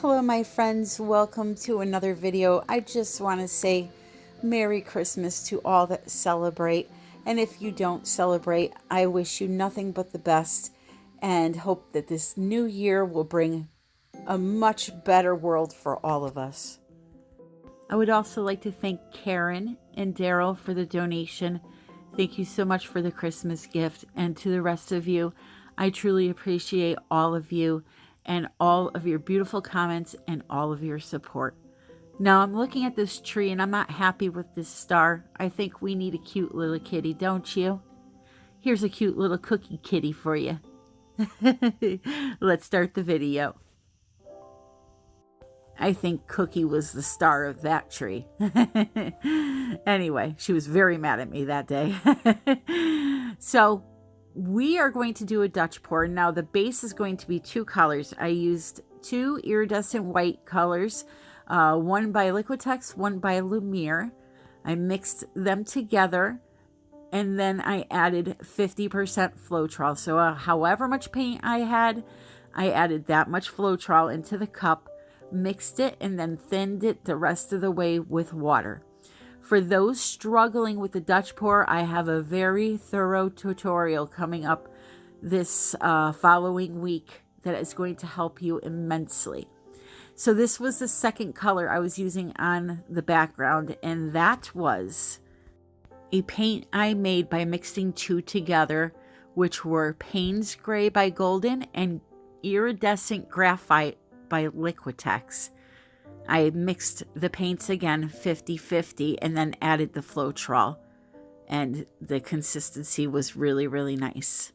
Hello my friends, welcome to another video. I just want to say Merry Christmas to all that celebrate, and if you don't celebrate, I wish you nothing but the best and hope that this new year will bring a much better world for all of us. I would also like to thank Karen and Daryl for the donation. Thank you so much for the Christmas gift, and to the rest of you, I truly appreciate all of you and all of your beautiful comments and all of your support. Now I'm looking at this tree and I'm not happy with this star. I think we need a cute little kitty, don't you? Here's a cute little cookie kitty for you. Let's start the video. I think Cookie was the star of that tree. Anyway, she was very mad at me that day. So we are going to do a Dutch pour. Now the base is going to be two colors. I used two iridescent white colors, one by Liquitex, one by Lumiere. I mixed them together and then I added 50% Floetrol. So however much paint I had, I added that much Floetrol into the cup, mixed it, and then thinned it the rest of the way with water. For those struggling with the Dutch pour, I have a very thorough tutorial coming up this following week that is going to help you immensely. So this was the second color I was using on the background, and that was a paint I made by mixing two together, which were Payne's Gray by Golden and Iridescent Graphite by Liquitex. I mixed the paints again 50-50 and then added the Floetrol, and the consistency was really nice.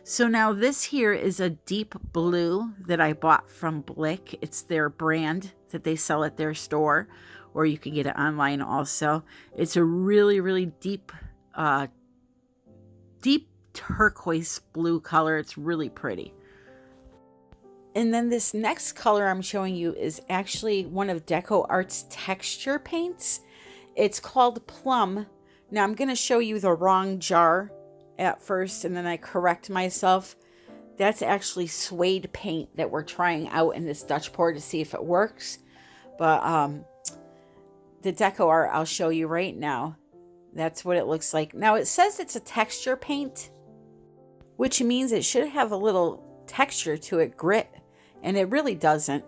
So now this here is a deep blue that I bought from Blick. It's their brand that they sell at their store, or you can get it online also. It's a really deep turquoise blue color. It's really pretty. And then this next color I'm showing you is actually one of Deco Art's texture paints. It's called Plum. Now I'm going to show you the wrong jar at first, and then I correct myself. That's actually Suede Paint that we're trying out in this Dutch pour to see if it works. But the Deco Art I'll show you right now. That's what it looks like. Now it says it's a texture paint, which means it should have a little texture to it, grit, and it really doesn't.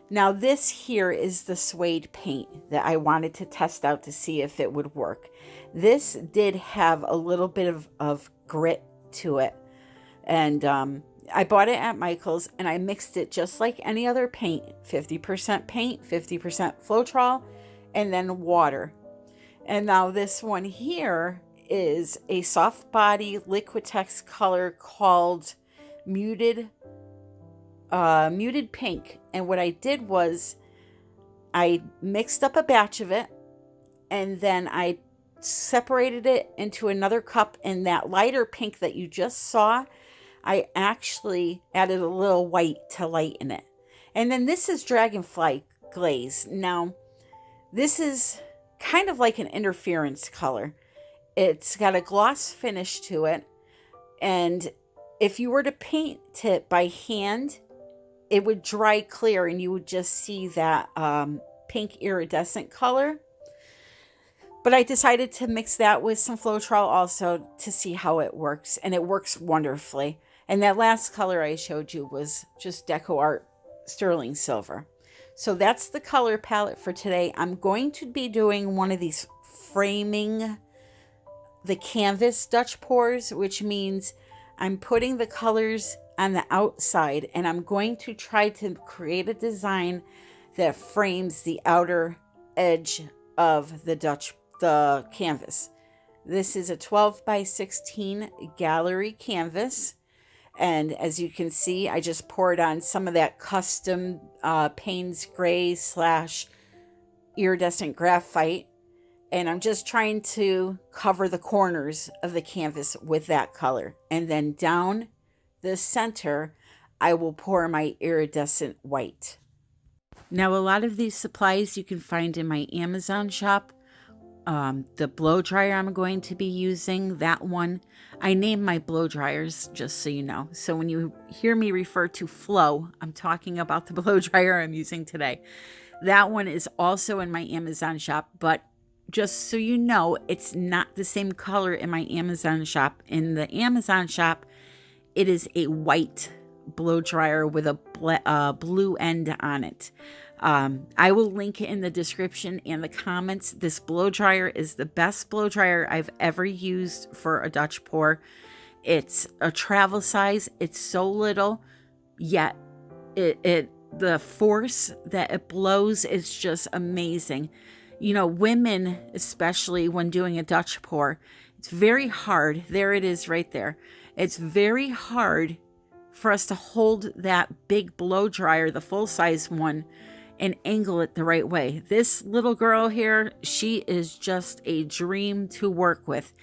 Now this here is the Suede Paint that I wanted to test out to see if it would work. This did have a little bit of grit to it, and I bought it at Michael's and I mixed it just like any other paint, 50% paint, 50% Floetrol, and then water. And now this one here is a soft body Liquitex color called muted pink. And what I did was I mixed up a batch of it, and then I separated it into another cup. And that lighter pink that you just saw, I actually added a little white to lighten it. And then this is Dragonfly Glaze. Now this is kind of like an interference color. It's got a gloss finish to it, and if you were to paint it by hand, it would dry clear and you would just see that pink iridescent color. But I decided to mix that with some Floetrol also to see how it works, and it works wonderfully. And that last color I showed you was just Deco Art Sterling Silver. So that's the color palette for today. I'm going to be doing one of these framing the canvas Dutch pours, which means I'm putting the colors on the outside, and I'm going to try to create a design that frames the outer edge of the canvas. This is a 12 by 16 gallery canvas, and as you can see, I just poured on some of that custom Payne's Gray / iridescent graphite, and I'm just trying to cover the corners of the canvas with that color. And then down the center, I will pour my iridescent white. Now, a lot of these supplies you can find in my Amazon shop, The blow dryer I'm going to be using, that one, I name my blow dryers, just so you know. So when you hear me refer to Flow, I'm talking about the blow dryer I'm using today. That one is also in my Amazon shop, but just so you know, it's not the same color in my Amazon shop. In the Amazon shop, it is a white blow dryer with a blue end on it. I will link it in the description and the comments. This blow dryer is the best blow dryer I've ever used for a Dutch pour. It's a travel size. It's so little, yet the force that it blows is just amazing. You know, women, especially when doing a Dutch pour, it's very hard. There it is right there. It's very hard for us to hold that big blow dryer, the full size one, and angle it the right way. This little girl here, she is just a dream to work with.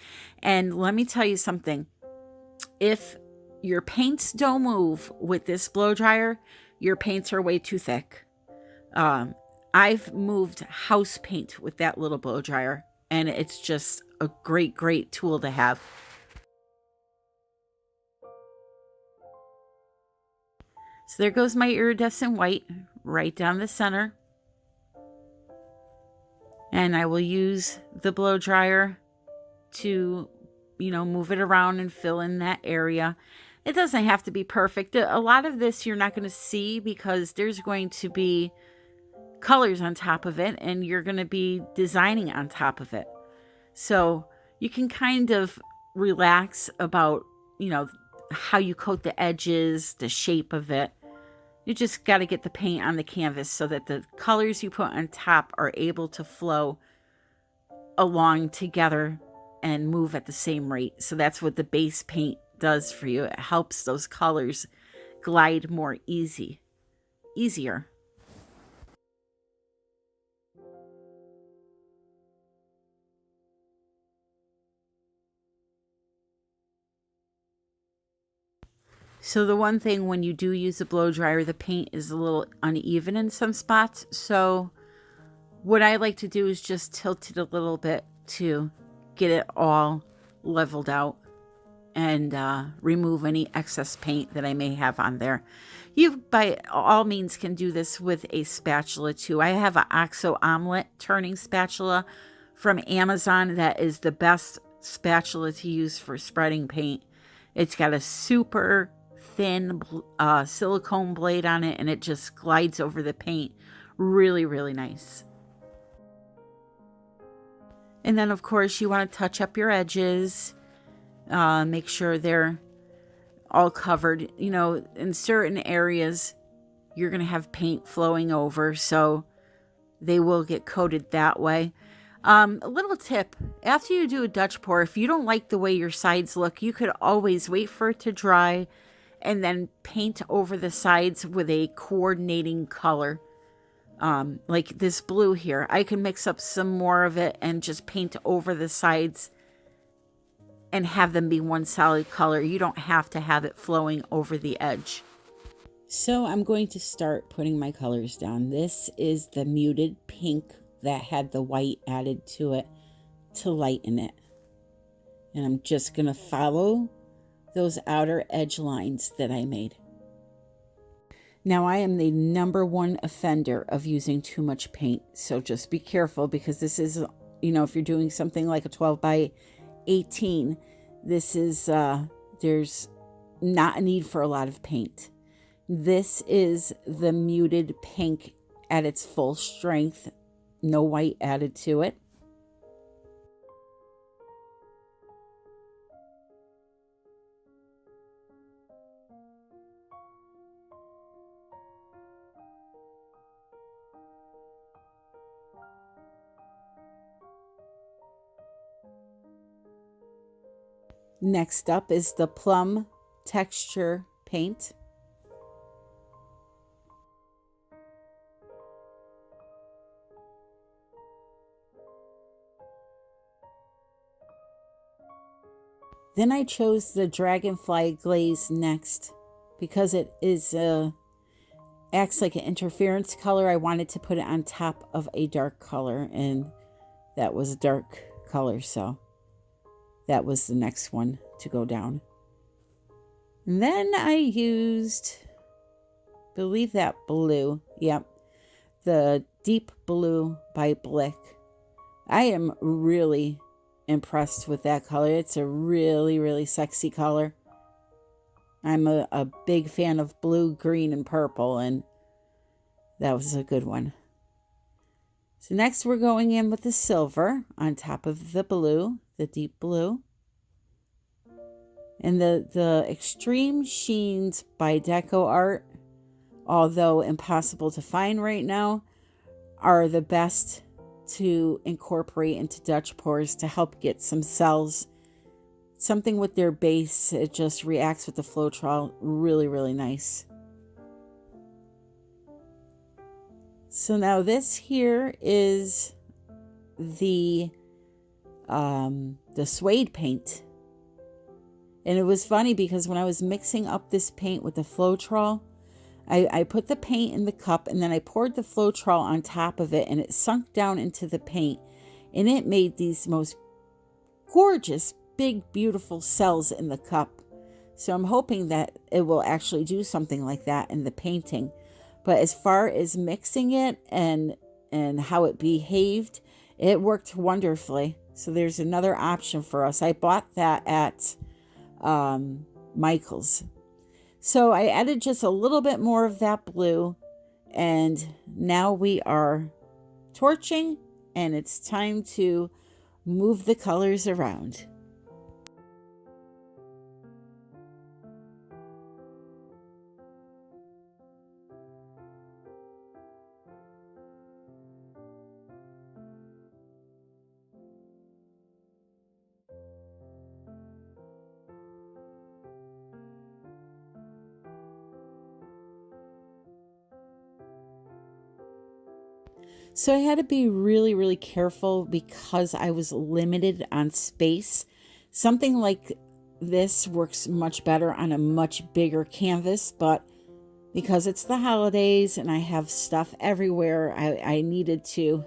And let me tell you something. If your paints don't move with this blow dryer, your paints are way too thick. I've moved house paint with that little blow dryer, and it's just a great, great tool to have. So there goes my iridescent white right down the center. And I will use the blow dryer to, move it around and fill in that area. It doesn't have to be perfect. A lot of this you're not going to see because there's going to be colors on top of it and you're going to be designing on top of it. So you can kind of relax about, how you coat the edges, the shape of it. You just got to get the paint on the canvas so that the colors you put on top are able to flow along together and move at the same rate. So that's what the base paint does for you. It helps those colors glide more easier. So the one thing when you do use a blow dryer, the paint is a little uneven in some spots. So what I like to do is just tilt it a little bit to get it all leveled out and remove any excess paint that I may have on there. You, by all means, can do this with a spatula too. I have an Oxo omelet turning spatula from Amazon that is the best spatula to use for spreading paint. It's got a super thin silicone blade on it, and it just glides over the paint really, really nice. And then, of course, you want to touch up your edges. Make sure they're all covered. In certain areas, you're going to have paint flowing over, so they will get coated that way. A little tip, after you do a Dutch pour, if you don't like the way your sides look, you could always wait for it to dry and then paint over the sides with a coordinating color. Like this blue here, I can mix up some more of it and just paint over the sides and have them be one solid color. You don't have to have it flowing over the edge. So I'm going to start putting my colors down. This is the muted pink that had the white added to it to lighten it. And I'm just going to follow those outer edge lines that I made. Now I am the #1 offender of using too much paint. So just be careful because this is, if you're doing something like a 12 by 18, this is, there's not a need for a lot of paint. This is the muted pink at its full strength. No white added to it. Next up is the Plum texture paint. Then I chose the Dragonfly Glaze next because it is acts like an interference color. I wanted to put it on top of a dark color, and that was a dark color, so that was the next one to go down. And then I used, believe that blue. Yep. The Deep Blue by Blick. I am really impressed with that color. It's a really, really sexy color. I'm a big fan of blue, green, and purple, and that was a good one. So next we're going in with the silver on top of the blue, the deep blue. And the Extreme Sheens by Deco Art, although impossible to find right now, are the best to incorporate into Dutch pours to help get some cells. Something with their base, it just reacts with the Floetrol really, really nice. So now this here is the Suede Paint. And it was funny because when I was mixing up this paint with the Floetrol, I put the paint in the cup and then I poured the Floetrol on top of it and it sunk down into the paint. And it made these most gorgeous, big, beautiful cells in the cup. So I'm hoping that it will actually do something like that in the painting. But as far as mixing it and how it behaved, it worked wonderfully. So there's another option for us. I bought that at Michael's. So I added just a little bit more of that blue, and now we are torching, and it's time to move the colors around. So I had to be really, really careful because I was limited on space. Something like this works much better on a much bigger canvas, but because it's the holidays and I have stuff everywhere, I needed to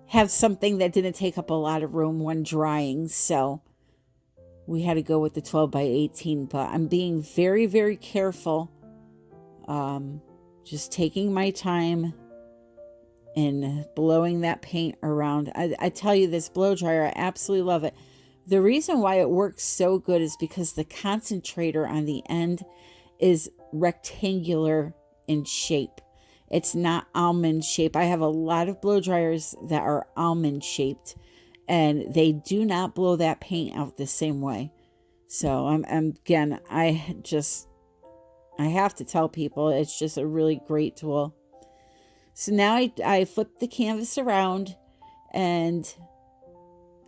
have something that didn't take up a lot of room when drying. So we had to go with the 12 by 18, but I'm being very, very careful. Just taking my time and blowing that paint around. I tell you, this blow dryer, I absolutely love it. The reason why it works so good is because the concentrator on the end is rectangular in shape. It's not almond shape. I have a lot of blow dryers that are almond shaped, and they do not blow that paint out the same way. So again, I have to tell people it's just a really great tool. So now I flip the canvas around and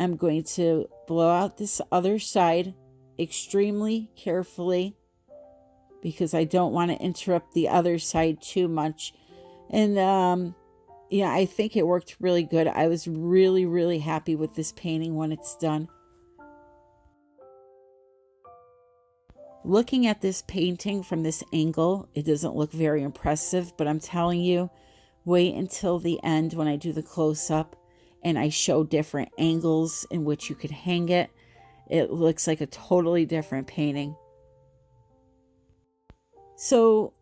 I'm going to blow out this other side extremely carefully because I don't want to interrupt the other side too much. And yeah, I think it worked really good. I was really, really happy with this painting when it's done. Looking at this painting from this angle, it doesn't look very impressive, but I'm telling you, wait until the end when I do the close-up and I show different angles in which you could hang it. It looks like a totally different painting. So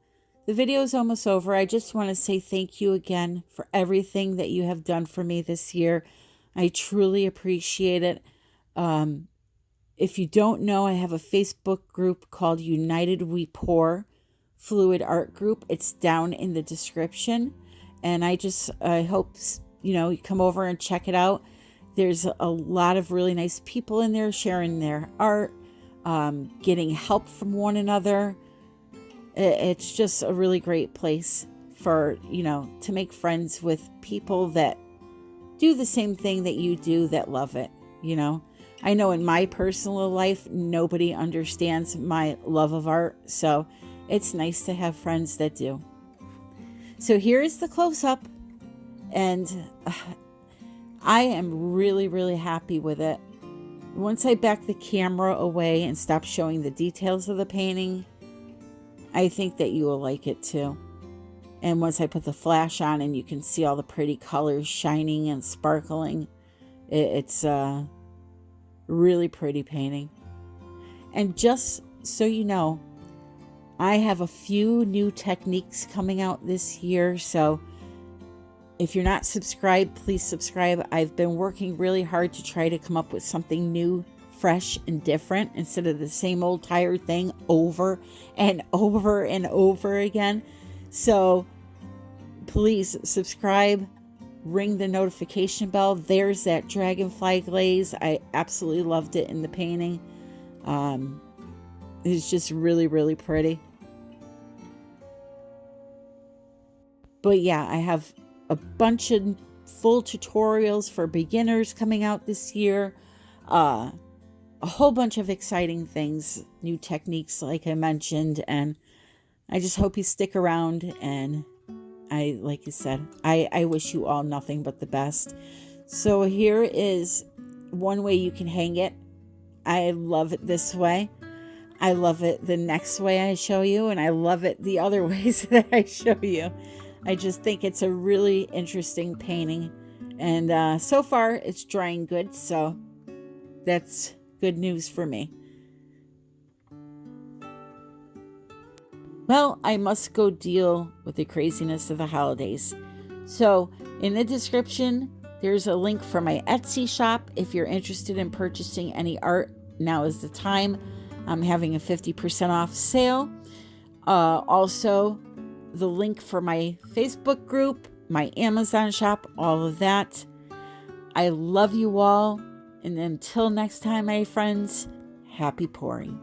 the video is almost over. I just want to say thank you again for everything that you have done for me this year. I truly appreciate it. If you don't know, I have a Facebook group called United We Pour Fluid Art Group. It's down in the description. And I hope, you come over and check it out. There's a lot of really nice people in there sharing their art, getting help from one another. It's just a really great place for, to make friends with people that do the same thing that you do, that love it, I know in my personal life, nobody understands my love of art. So it's nice to have friends that do. So here is the close-up, and I am really, really happy with it. Once I back the camera away and stop showing the details of the painting, I think that you will like it too. And once I put the flash on and you can see all the pretty colors shining and sparkling, it's a really pretty painting. And just so you know, I have a few new techniques coming out this year. So if you're not subscribed, please subscribe. I've been working really hard to try to come up with something new, fresh, and different instead of the same old tired thing over and over and over again. So please subscribe, ring the notification bell. There's that dragonfly glaze. I absolutely loved it in the painting. It's just really, really pretty. But yeah, I have a bunch of full tutorials for beginners coming out this year. A whole bunch of exciting things, new techniques like I mentioned, and I just hope you stick around. And like I said, I wish you all nothing but the best. So here is one way you can hang it. I love it this way. I love it the next way I show you, and I love it the other ways that I show you. I just think it's a really interesting painting, and so far it's drying good, so that's good news for me. Well, I must go deal with the craziness of the holidays. So in the description, there's a link for my Etsy shop. If you're interested in purchasing any art, now is the time. I'm having a 50% off sale. Also, the link for my Facebook group, my Amazon shop, all of that. I love you all. And until next time, my friends, happy pouring.